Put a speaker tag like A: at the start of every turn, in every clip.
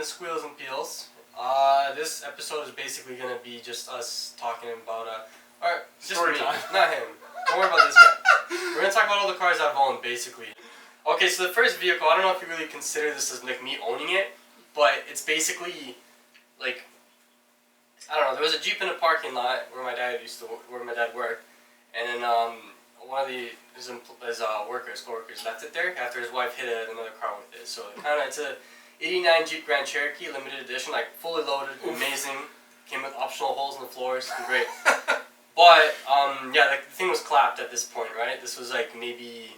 A: to Squeals and Peels. This episode is basically gonna be just us talking about or just
B: Story
A: me,
B: time.
A: not him. Don't worry about this guy. We're gonna talk about all the cars I've owned, basically. Okay, so the first vehicle, I don't know if you really consider this as like me owning it, but it's basically like, I don't know. There was a Jeep in a parking lot where my dad worked, and then one of his coworkers left it there after his wife hit another car with it. So it's a '89 Jeep Grand Cherokee limited edition, like fully loaded, amazing. Came with optional holes in the floors, great. But yeah, the thing was clapped at this point, right? This was like maybe,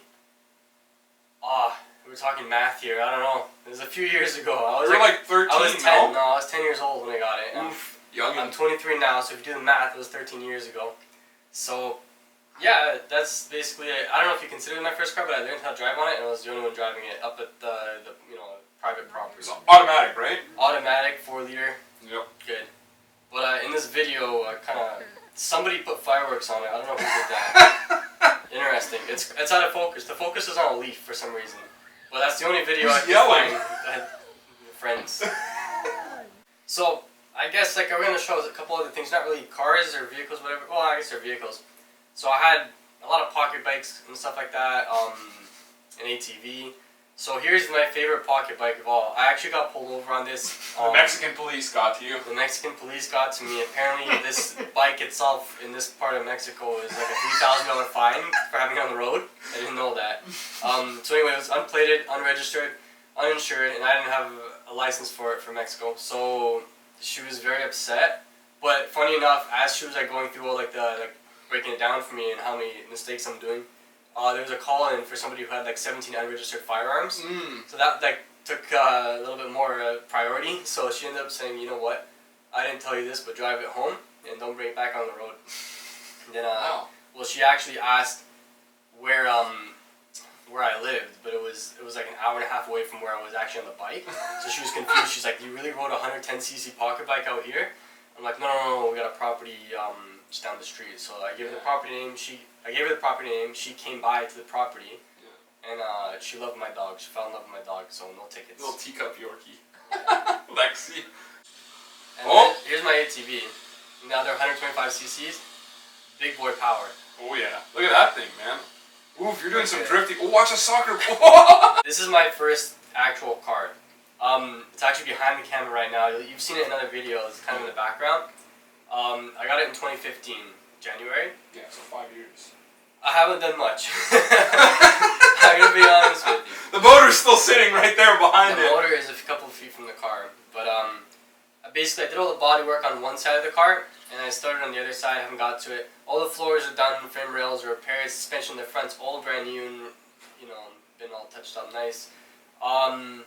A: we're talking math here. I don't know. It was a few years ago. I was
B: like 13.
A: I was 10. No, I was 10 years old when I got it.
B: Oof, young.
A: I'm 23 now, so if you do the math, it was 13 years ago. So, yeah, that's basically it. I don't know if you consider it my first car, but I learned how to drive on it, and I was the only one driving it up at the private property.
B: It's automatic, right?
A: Automatic, 4-liter.
B: Yep.
A: Good. But in this video, somebody put fireworks on it. I don't know who did that. Interesting. It's out of focus. The focus is on a leaf for some reason. But that's the only video I could
B: yelling?
A: find. Friends. So, I guess we're going to show a couple other things. Not really cars or vehicles, whatever. Well, I guess they're vehicles. So I had a lot of pocket bikes and stuff like that. An ATV. So here's my favorite pocket bike of all. I actually got pulled over on this.
B: The Mexican police got to you.
A: The Mexican police got to me. Apparently, this bike itself in this part of Mexico is like a $3,000 fine for having it on the road. I didn't know that. So anyway, it was unplated, unregistered, uninsured, and I didn't have a license for it for Mexico. So she was very upset. But funny enough, as she was going through all breaking it down for me and how many mistakes I'm doing, there was a call in for somebody who had 17 unregistered firearms. So that took a little bit more priority. So she ended up saying, you know what, I didn't tell you this, but drive it home and don't bring it back on the road. And then, well, she actually asked where I lived, but it was like an hour and a half away from where I was actually on the bike. So she was confused. She's like, you really rode a 110cc pocket bike out here? I'm like, no, we got a property just down the street. So I gave her the property name. She came by to the property, and she loved my dog. She fell in love with my dog, so no tickets.
B: Little teacup Yorkie. Lexi.
A: And here's my ATV. Now they're 125cc's. Big boy power.
B: Oh yeah. Look at that thing, man. Oof, you're doing some drifting. Oh, watch a soccer.
A: This is my first actual car. It's actually behind the camera right now. You've seen it in other videos. It's kind of in the background. I got it in 2015, January.
B: Yeah, so 5 years.
A: I haven't done much. I'm gonna be honest with you.
B: The motor's still sitting right there behind it.
A: The motor is a couple of feet from the car, but basically I did all the body work on one side of the car, and I started on the other side. I haven't got to it. All the floors are done, frame rails are repaired, suspension in the front's all brand new, and been all touched up nice. I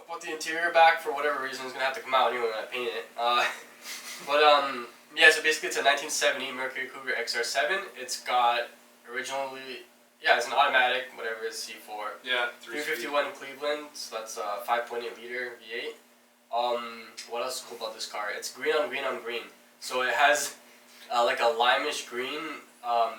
A: put the interior back for whatever reason. It's gonna have to come out anyway when I paint it. Yeah, so basically it's a 1970 Mercury Cougar XR7. It's got it's an automatic, whatever it's C4.
B: Yeah,
A: 351 in Cleveland, so that's a 5.8 liter V8. What else is cool about this car? It's green on green on green. So it has like a limeish green,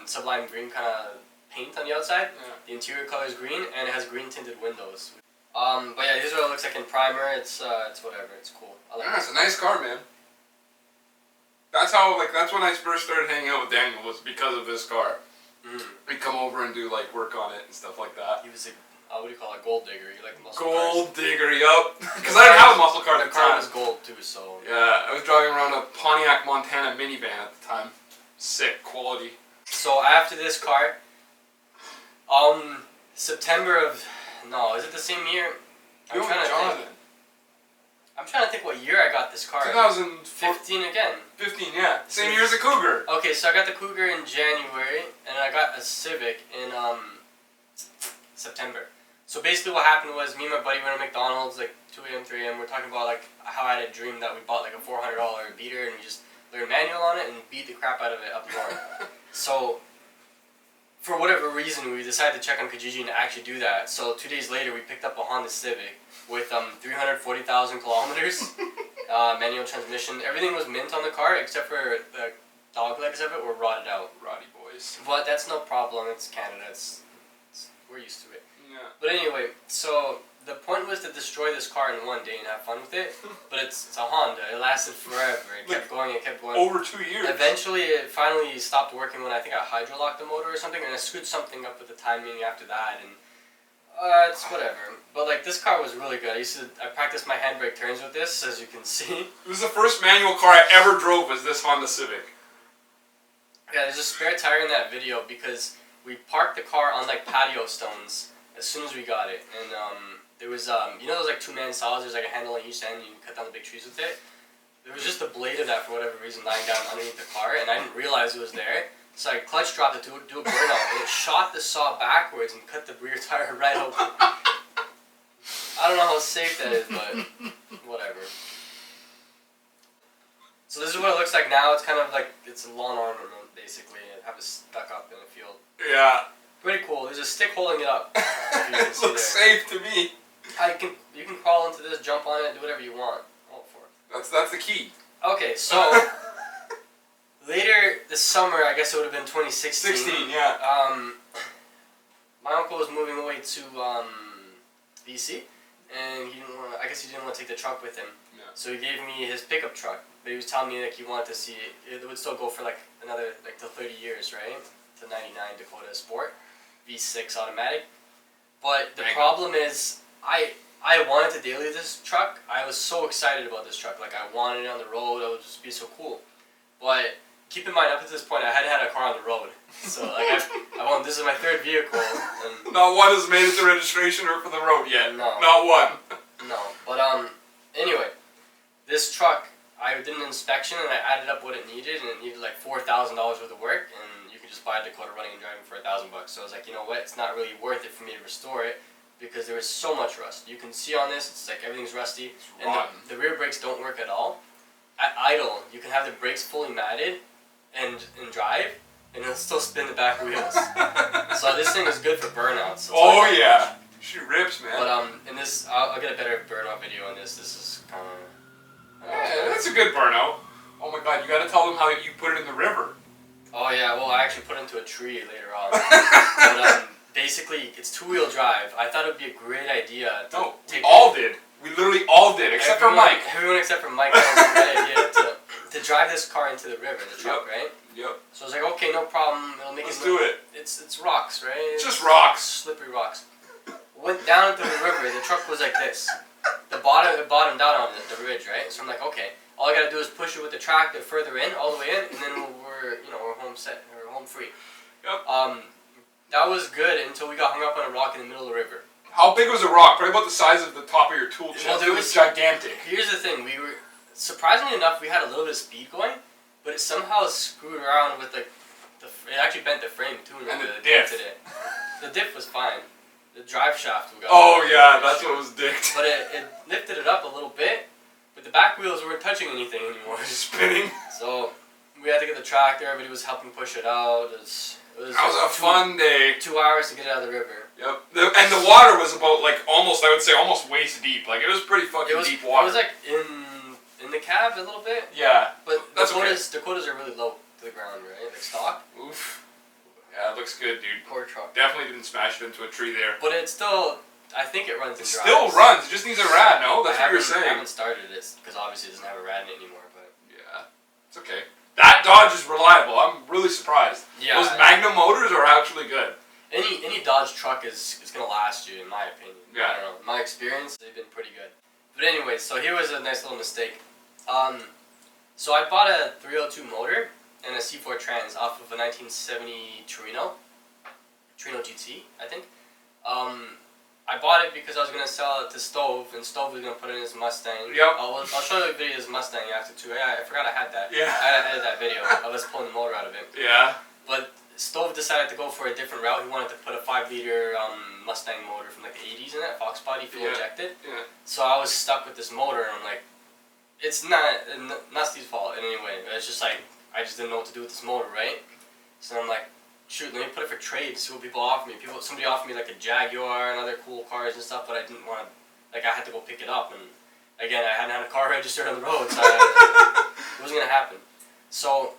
A: sublime green kind of paint on the outside. Yeah. The interior color is green, and it has green tinted windows. But yeah, here's what it looks like in primer. It's whatever. It's cool. I like it.
B: It's a nice car, man. That's how that's when I first started hanging out with Daniel, was because of this car. We'd come over and do work on it and stuff like that.
A: He was what do you call it, gold digger? You like the muscle
B: gold
A: cars?
B: digger, yup. Because I didn't have a muscle car at the time.
A: The car was gold too, so.
B: Yeah, I was driving around a Pontiac Montana minivan at the time. Sick quality.
A: So after this car, is it the same year? I'm trying to think what year I got this car.
B: 2015
A: again.
B: 15, yeah. Same year as the Cougar.
A: Okay, so I got the Cougar in January, and I got a Civic in September. So basically what happened was me and my buddy went to McDonald's 2 a.m., 3 a.m. We're talking about how I had a dream that we bought a $400 beater, and we just learned manual on it and beat the crap out of it up north. So for whatever reason, we decided to check on Kijiji and actually do that. So 2 days later, we picked up a Honda Civic with 340,000 kilometers, manual transmission. Everything was mint on the car except for the dog legs of it were rotted out.
B: Roddy boys.
A: But that's no problem. It's Canada. We're used to it.
B: Yeah.
A: But anyway, so the point was to destroy this car in one day and have fun with it. But it's a Honda. It lasted forever. It kept going. It kept going.
B: Over 2 years.
A: Eventually, it finally stopped working when I think I hydrolocked the motor or something, and I screwed something up with the timing after that, and it's whatever. But like this car was really good. I practiced my handbrake turns with this, as you can see.
B: It was the first manual car I ever drove. Was this Honda Civic?
A: Yeah, there's a spare tire in that video because we parked the car on like patio stones as soon as we got it, and there was you know those like 2-man saws. There's like a handle on each end. You can cut down the big trees with it. There was just a blade of that for whatever reason lying down underneath the car, and I didn't realize it was there. So I clutch dropped it to do a burnout, and it shot the saw backwards and cut the rear tire right open. I don't know how safe that is, but whatever. So this is what it looks like now. It's kind of like it's a lawn ornament, basically. I have it stuck up in a field.
B: Yeah.
A: Pretty cool. There's a stick holding it up.
B: It looks safe to me.
A: You can crawl into this, jump on it, do whatever you want. All for it.
B: That's the key.
A: Okay, so later this summer, I guess it would have been 2016.
B: 16, yeah.
A: My uncle was moving away to BC, and I guess he didn't want to take the truck with him.
B: Yeah.
A: So he gave me his pickup truck, but he was telling me like he wanted to see it would still go for like another like till 30 years, right? To 99 Dakota Sport, V6 automatic. But the problem is I wanted to daily this truck. I was so excited about this truck. Like, I wanted it on the road. It would just be so cool. But keep in mind, up to this point, I hadn't had a car on the road. So, like, this is my third vehicle. And
B: not one has made it to registration or for the road yet.
A: No.
B: Not one.
A: No. But, anyway, this truck, I did an inspection and I added up what it needed, and it needed like $4,000 worth of work, and you could just buy a Dakota running and driving for $1,000. So I was like, you know what? It's not really worth it for me to restore it, because there was so much rust. You can see on this, it's like everything's rusty. And the rear brakes don't work at all. At idle, you can have the brakes fully matted and drive, and it'll still spin the back wheels. So this thing is good for burnouts.
B: Oh yeah, she rips, man.
A: But in this, I'll get a better burnout video on this. This is kind of...
B: Yeah, that's a good burnout. Oh my god, you gotta tell them how you put it in the river.
A: Oh yeah, well I actually put it into a tree later on. But basically, it's 2-wheel drive. I thought it would be a great idea.
B: We all did. We literally all did, except for Mike.
A: Everyone except for Mike thought it was a great idea to drive this car into the river, the truck, right?
B: Yep.
A: So I was like, okay, no problem. It'll make
B: Let's do it.
A: It's rocks, right?
B: It's just rocks.
A: Slippery rocks. Went down into the river. The truck was like this. It bottomed out on the ridge, right? So I'm like, okay, all I gotta do is push it with the tractor further in, all the way in, and then we're home set, or home free.
B: Yep.
A: That was good until we got hung up on a rock in the middle of the river.
B: How big was the rock? Probably about the size of the top of your tool chest.
A: Well,
B: it was gigantic.
A: Here's the thing: surprisingly enough, we had a little bit of speed going, but it somehow screwed around with like it actually bent the frame too,
B: and the
A: diff.
B: diff.
A: The diff was fine. The drive shaft we got.
B: Oh yeah, that's what was dicked.
A: But it lifted it up a little bit, but the back wheels weren't touching anything anymore.
B: Spinning.
A: So we had to get the tractor. Everybody was helping push it out. It was
B: a fun day.
A: 2 hours to get it out of the river.
B: Yep. And the water was about like almost waist deep. Like it was pretty fucking deep water.
A: It was like in the cab a little bit.
B: Yeah.
A: But
B: that's
A: Dakotas are really low to the ground, right? Like stock.
B: Oof. Yeah, it looks good, dude.
A: Poor truck.
B: Definitely didn't smash it into a tree there.
A: But it still, I think it runs.
B: It still runs. It just needs a rad. No, that's what you're saying.
A: I haven't started it because obviously it doesn't have a rad in it anymore. But
B: yeah, it's okay. That Dodge is reliable. I'm really surprised.
A: Yeah.
B: Those Magnum motors are actually good.
A: Any Dodge truck is gonna last you, in my opinion.
B: Yeah.
A: I don't know. In my experience, they've been pretty good. But anyway, so here was a nice little mistake. So I bought a 302 motor and a C4 trans off of a 1970 Torino GT, I think. I bought it because I was gonna sell it to Stove, and Stove was gonna put it in his Mustang.
B: Yep.
A: I'll show you a video of his Mustang after too. Yeah, I forgot I had that.
B: Yeah.
A: I had to edit that video of us pulling the motor out of it.
B: Yeah.
A: But Stove decided to go for a different route. He wanted to put a 5-liter Mustang motor from like the 80s in it, Fox body, fuel injected.
B: Yeah.
A: So I was stuck with this motor, and I'm like, it's not Steve's fault in any way. It's just like I just didn't know what to do with this motor, right? So I'm like, shoot, let me put it for trade, see what people offer me. Somebody offered me like a Jaguar and other cool cars and stuff, but I didn't want to, like I had to go pick it up, and again, I hadn't had a car registered on the road, so it wasn't going to happen. So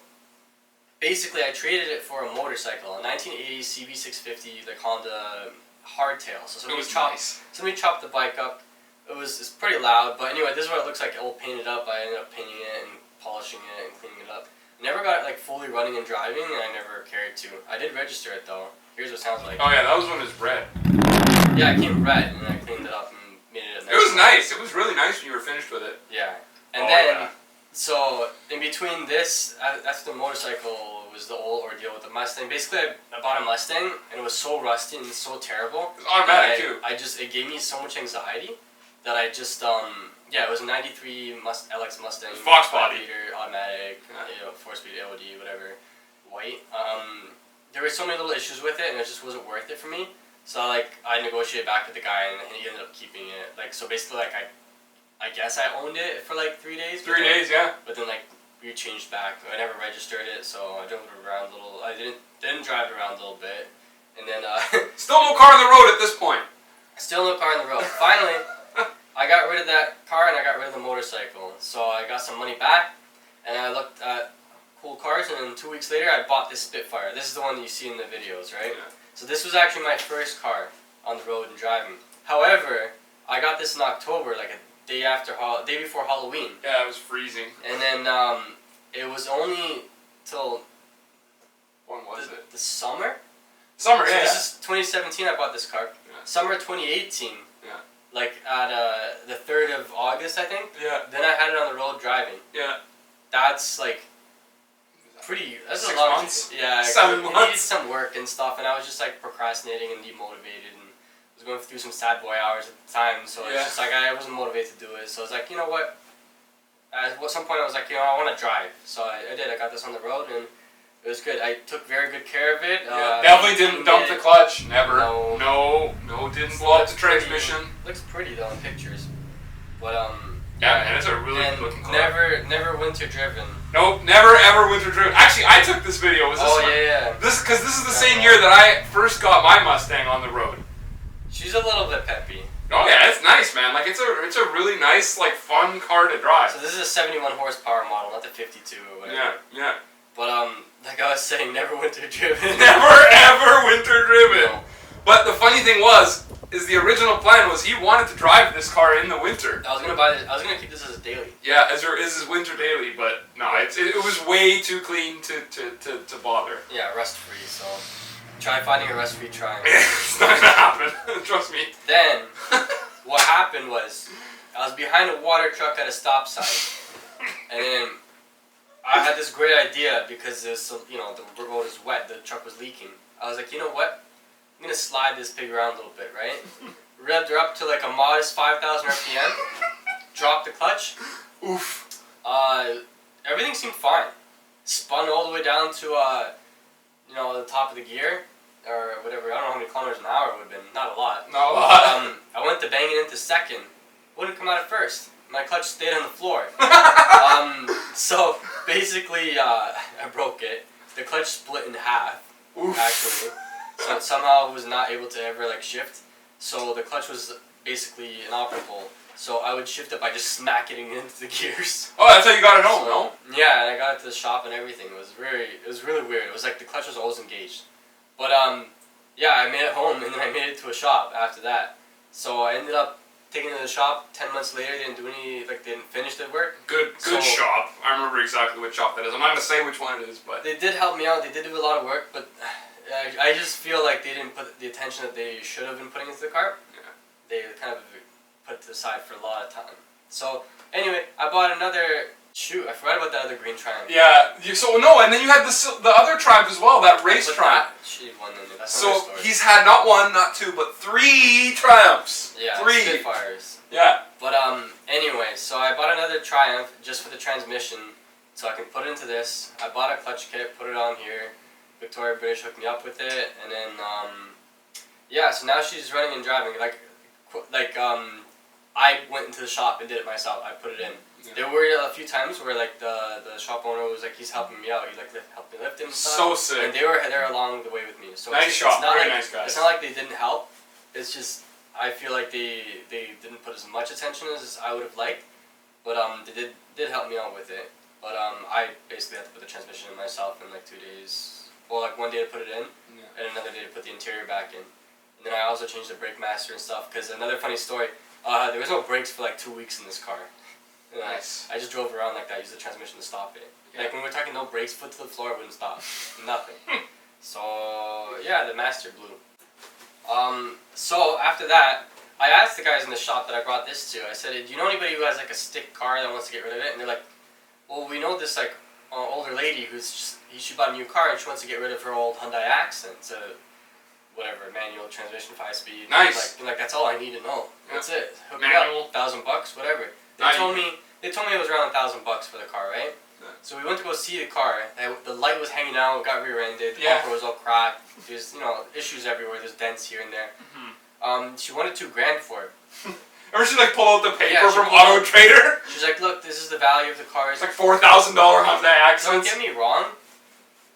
A: basically I traded it for a motorcycle, a 1980 CB650, like Honda hardtail. So
B: It was nice.
A: somebody chopped the bike up. It's pretty loud, but anyway, this is what it looks like all painted up. I ended up painting it and polishing it and cleaning it up. I never got it like fully running and driving, and I never cared to. I did register it though. Here's what it sounds like.
B: Oh yeah, that was when it was red.
A: Yeah, it came red, and I cleaned it up and made it.
B: It was nice. It was really nice when you were finished with it.
A: Yeah, and
B: Oh,
A: then
B: yeah.
A: so in between this, that's the motorcycle was the old ordeal with the Mustang. Basically, I bought a Mustang, and it was so rusty and so terrible.
B: It was automatic
A: that
B: too.
A: It gave me so much anxiety that I just yeah, it was a '93 LX Mustang.
B: Fox body.
A: 5-liter automatic,
B: Yeah.
A: 4-speed AOD, whatever, white. There were so many little issues with it, and it just wasn't worth it for me. So I negotiated back with the guy, and he ended up keeping it. So basically, I guess I owned it for 3 days.
B: 3 days, yeah.
A: But then we changed back. I never registered it, so I drove it around a little. I didn't drive it around a little bit, and then
B: Still no car on the road at this point.
A: still no car on the road. Finally, I got rid of that car and I got rid of the motorcycle. So I got some money back, and I looked at cool cars, and then 2 weeks later, I bought this Spitfire. This is the one that you see in the videos, right?
B: Yeah.
A: So this was actually my first car on the road and driving. However, I got this in October, a day before Halloween.
B: Yeah, it was freezing.
A: And then it was only till
B: When was it?
A: the summer.
B: Summer,
A: So
B: yeah.
A: this is 2017. I bought this car.
B: Yeah.
A: Summer 2018.
B: Yeah.
A: At the 3rd of August, I think.
B: Yeah.
A: Then I had it on the road driving.
B: Yeah.
A: That's pretty. That's
B: 6
A: a lot.
B: months?
A: Yeah.
B: 7
A: It needed
B: months?
A: some work and stuff, and I was just procrastinating and demotivated, and I was going through some sad boy hours at the time. So
B: Yeah.
A: it's just I wasn't motivated to do it. So I was you know what? At some point I was I want to drive. So I did. I got this on the road, and it was good. I took very good care of it.
B: Yeah, definitely didn't dump the clutch. Never.
A: No.
B: No, didn't blow up the transmission.
A: Looks pretty though in pictures, but
B: Yeah, man, it's a really
A: and
B: good looking car.
A: never winter driven.
B: Nope, never ever winter driven. Actually, I took this video. Was this
A: Oh
B: one?
A: yeah.
B: This is the same year that I first got my Mustang on the road.
A: She's a little bit peppy.
B: Oh yeah, it's nice, man. It's a really nice, fun car to drive.
A: So this is a 71 horsepower model, not the 52 or whatever.
B: Yeah, yeah.
A: But like I was saying, never winter driven.
B: Never ever winter driven.
A: No.
B: But the funny thing is the original plan was he wanted to drive this car in the winter.
A: I was gonna keep this as a daily.
B: Yeah, as there is his winter daily, but no, it was way too clean to bother.
A: Yeah, rust free. So try finding a rust free Triumph.
B: It's not gonna happen. Trust me.
A: Then what happened was I was behind a water truck at a stop sign, and then I had this great idea because the road is wet, the truck was leaking. I was like, you know what? I'm gonna slide this pig around a little bit, right? Revved her up to a modest 5,000 RPM. Dropped the clutch.
B: Oof.
A: Everything seemed fine. Spun all the way down to the top of the gear or whatever. I don't know how many kilometers an hour it would have been. Not a lot.
B: Not a lot.
A: I went to bang it into second. Wouldn't come out at first. My clutch stayed on the floor. So basically, I broke it. The clutch split in half.
B: Oof.
A: Actually. So somehow I was not able to ever shift. So the clutch was basically inoperable. So I would shift it by just smacking it into the gears.
B: Oh, that's how you got it home, no?
A: Yeah, and I got it to the shop and everything. It was really weird. It was the clutch was always engaged. But yeah, I made it home and then I made it to a shop after that. So I ended up taking it to the shop. 10 months later, they didn't do any they didn't finish the work.
B: Good shop. I remember exactly which shop that is. I'm not gonna say which one it is, but
A: They did help me out. They did do a lot of work, but I just feel like they didn't put the attention that they should have been putting into the car.
B: Yeah.
A: They kind of put it to the side for a lot of time. So anyway, I bought another. Shoot, I forgot about that other green Triumph.
B: yeah. And then you had the other Triumph as well, that race
A: But
B: Triumph.
A: that shitty one in there. That's
B: So
A: another story.
B: he's had not one, not two, but 3 Triumphs.
A: Yeah,
B: 3.
A: Spitfires.
B: Yeah.
A: But anyway, so I bought another Triumph just for the transmission, so I can put it into this. I bought a clutch kit, put it on here. Victoria British hooked me up with it, and then yeah. So now she's running and driving. I went into the shop and did it myself. I put it in.
B: Yeah.
A: There were a few times where the shop owner was he's helping me out. He helped me lift him and stuff.
B: So sick.
A: And they're along the way with me. So
B: Nice
A: it's
B: shop.
A: not
B: Very
A: like,
B: nice guys.
A: It's not like they didn't help. It's just I feel like they didn't put as much attention as I would have liked. But they did help me out with it. But I basically had to put the transmission in myself in 2 days. Well, one day to put it in,
B: Yeah.
A: and another day to put the interior back in. And then I also changed the brake master and stuff. Because another funny story, there was no brakes for like 2 weeks in this car. And
B: Nice.
A: I just drove around like that, used the transmission to stop it.
B: Yeah.
A: Like when we're talking no brakes, foot to the floor, it wouldn't stop. Nothing. So yeah, the master blew. So after that, I asked the guys in the shop that I brought this to. I said, "Do you know anybody who has like a stick car that wants to get rid of it?" And they're like, "Well, we know this like older lady she bought a new car and she wants to get rid of her old Hyundai Accent, whatever, manual transmission, 5-speed.
B: Nice.
A: Like that's all I need to know.
B: Yeah.
A: That's it. Hook
B: Manual.
A: it up, $1,000, whatever. They
B: Not
A: told
B: even-
A: me it was around $1,000 for the car, right?
B: Yeah.
A: So we went to go see the car. The light was hanging out, got rear-ended. The
B: Yeah.
A: bumper was all cracked. There's issues everywhere. There's dents here and there. She wanted $2,000 for it.
B: Ever see like pull out the paper
A: Yeah, she
B: from
A: pulled
B: Auto
A: out-
B: Trader?
A: She's like, "Look, this is the value of the car."
B: It's like $4,000 Hyundai
A: Don't
B: Accents.
A: get me wrong.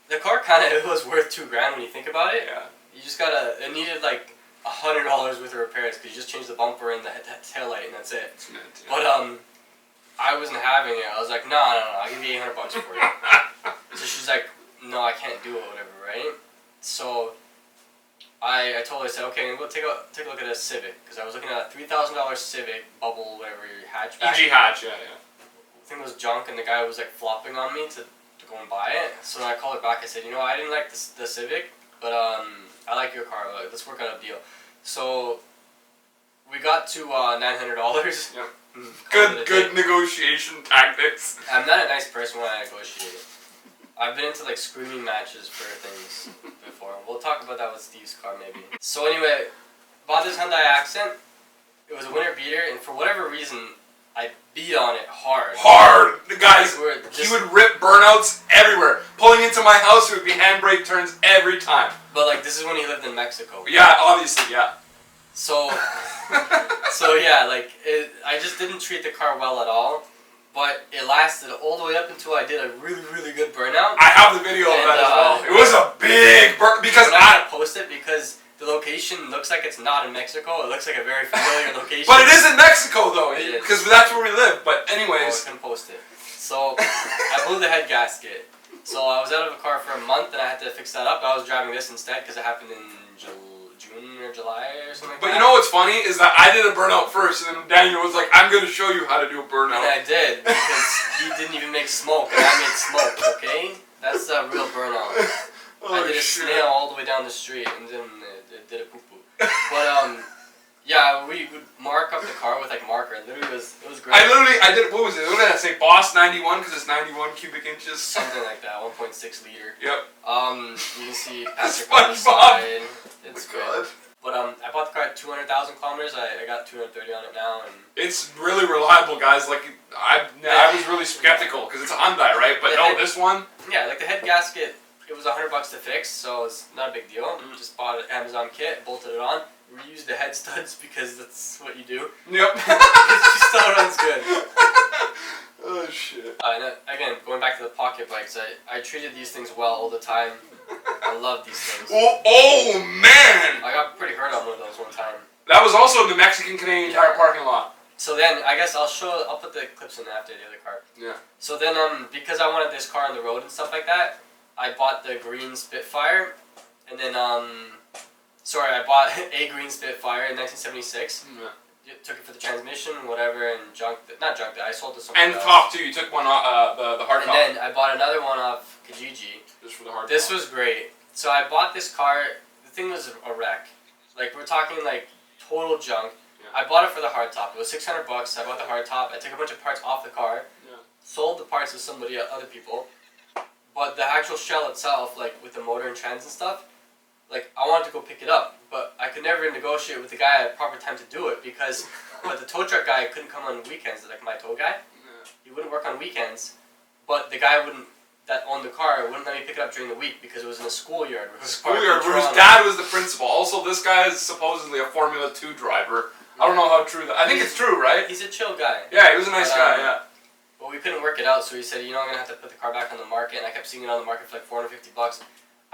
A: The car kind of was worth $2,000 when you think about it.
B: Yeah.
A: You just gotta. It needed like $100 worth of repairs because you just changed the bumper and the tail light and that's it.
B: It's meant to.
A: But I wasn't having it. I was like, no, I'll give you $800 for it. So she's like, no, I can't do it, whatever, right? So I told her, I said, okay, we'll take a look at a Civic because I was looking at a $3,000 Civic bubble, whatever, hatchback.
B: EG hatch, yeah.
A: The thing was junk, and the guy was like flopping on me to go and buy it. So I called her back. I said, I didn't like the Civic, but I like your car. Like, let's work out a deal. So we got to $900.
B: Yeah.
A: Called it a
B: Good
A: day.
B: negotiation tactics.
A: I'm not a nice person when I negotiate. I've been into like screaming matches for things before. We'll talk about that with Steve's car maybe. So anyway, bought this Hyundai Accent. It was a winter beater, and for whatever reason, I beat on it hard.
B: Hard! The guys,
A: We're
B: he
A: just-
B: would rip burnouts everywhere. Pulling into my house, it would be handbrake turns every time.
A: But like this is when he lived in Mexico.
B: Yeah, obviously, yeah.
A: So yeah, like I just didn't treat the car well at all. But it lasted all the way up until I did a really, really good burnout.
B: I have the video of
A: And,
B: that as well. It was a big burn because
A: I'm not gonna post it because the location looks like it's not in Mexico. It looks like a very familiar location.
B: But it is in Mexico though,
A: It is.
B: because that's where we live. But
A: Oh, I
B: anyways,
A: couldn't post it. So I blew the head gasket. So I was out of a car for a month and I had to fix that up. I was driving this instead because it happened in June or July or something like
B: but
A: that.
B: you know what's funny is that I did a burnout first, and then Daniel was like, "I'm gonna show you how to do a
A: And
B: burnout."
A: I did because he didn't even make smoke and I made smoke. Okay, that's a real burnout. I did a snail all the way down the street and then it did a poo poo. But yeah, we would mark up the car with like marker. Literally, it was great.
B: I did. What was it? What did I say? Boss 91 because it's 91 cubic inches.
A: Something like that, 1.6 liter.
B: Yep.
A: You can see Patrick on the
B: SpongeBob.
A: side. It's
B: Oh my
A: good. But I bought the car at 200,000 kilometers. I got 230 on it now, and
B: It's really reliable, guys. Like I was really skeptical because it's a Hyundai, right? But no, this one.
A: yeah, like the head gasket, it was $100 to fix, so it's not a big deal. Just bought an Amazon kit, bolted it on, reused the head studs because that's what you do.
B: Yep.
A: It still runs good.
B: Oh shit.
A: Again, going back to the pocket bikes, I treated these things well all the time. I love these things.
B: Oh man!
A: I got pretty hurt on one of those one time.
B: That was also in the Mexican-Canadian Tire parking lot.
A: So then, I guess I'll put the clips in after the other car.
B: Yeah.
A: So then, because I wanted this car on the road and stuff like that, I bought the green Spitfire, and then, I bought a green Spitfire in 1976.
B: Yeah.
A: Took it for the transmission, whatever, and not junked it, I sold it to someone
B: And the
A: else.
B: top too. You took one off the hard
A: And
B: top.
A: then I bought another one off Kijiji.
B: Just for the hard
A: This
B: top.
A: was great. So I bought this car, the thing was a wreck. Like, we're talking like total junk.
B: Yeah.
A: I bought it for the hard top. It was $600. I bought the hard top. I took a bunch of parts off the car.
B: Yeah.
A: Sold the parts to other people. But the actual shell itself, like with the motor and trans and stuff, like I wanted to go pick it up, but I could never negotiate with the guy at proper time to do it because but the tow truck guy couldn't come on weekends, like my tow guy.
B: Yeah.
A: He wouldn't work on weekends, but the guy that owned the car wouldn't let me pick it up during the week because it was in a schoolyard.
B: Schoolyard, where his dad was the principal. Also, this guy is supposedly a Formula 2 driver. I don't know how true that. I think it's true, right?
A: He's a chill guy.
B: Yeah, he was a nice
A: But,
B: guy. Yeah.
A: But we couldn't work it out, so he said, I'm gonna have to put the car back on the market, and I kept seeing it on the market for like $450.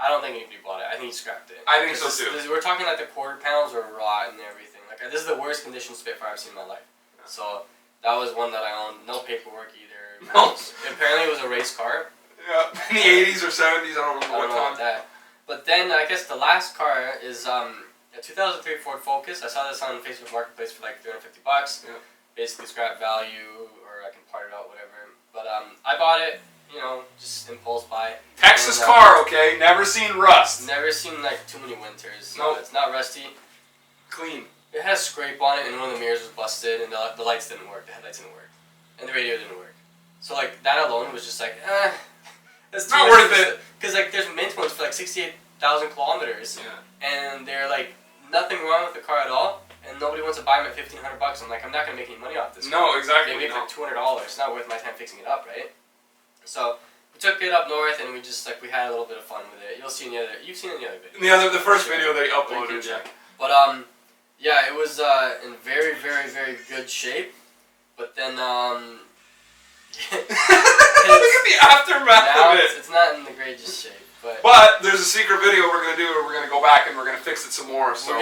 A: I don't think anybody bought it. I think he scrapped it.
B: I think so too.
A: We're talking like the quarter panels were raw and everything. Like this is the worst condition Spitfire I've seen in my life.
B: Yeah.
A: So that was one that I owned. No paperwork either.
B: No.
A: Apparently it was a race car.
B: Yeah. In the 80s or 70s, I don't remember
A: I
B: what
A: don't know
B: time.
A: about that. But then I guess the last car is A 2003 Ford Focus. I saw this on Facebook Marketplace for like $350.
B: Yeah.
A: Basically scrap value, or I can part it out, whatever. But I bought it, you know, just impulse buy.
B: Texas
A: And,
B: car, okay? Never seen rust.
A: Never seen like too many winters.
B: Nope.
A: No, it's not rusty.
B: Clean.
A: It had a scrape on it, and one of the mirrors was busted, and the lights didn't work. The headlights didn't work, and the radio didn't work. So like that alone was just like, it's
B: Not worth it.
A: Because like there's mint ones for like 68,000 kilometers,
B: Yeah.
A: and they're like nothing wrong with the car at all, and nobody wants to buy them at $1,500. I'm like, I'm not gonna make any money off this.
B: No,
A: car.
B: exactly.
A: They make
B: No.
A: like $200. It's not worth my time fixing it up, right? So we took it up north, and we just like we had a little bit of fun with it. You'll see in the other. You've seen it in the other video.
B: The first video they
A: You
B: uploaded.
A: can
B: Yeah.
A: check. But yeah, it was in very, very, very good shape. But then
B: Look at the aftermath
A: now
B: of it.
A: it's not in the greatest shape.
B: But there's a secret video we're gonna do where we're gonna go back and we're gonna fix it some more. So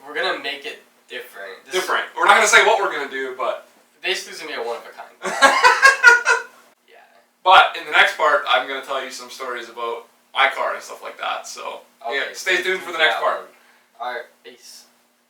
A: we're gonna make it different.
B: different. We're not gonna say what we're gonna do, but
A: Basically, it's gonna be a one of a kind. Yeah.
B: but in the next part, I'm gonna tell you some stories about my car and stuff like that. So
A: Okay,
B: yeah, stay tuned for the next part.
A: Alright, peace.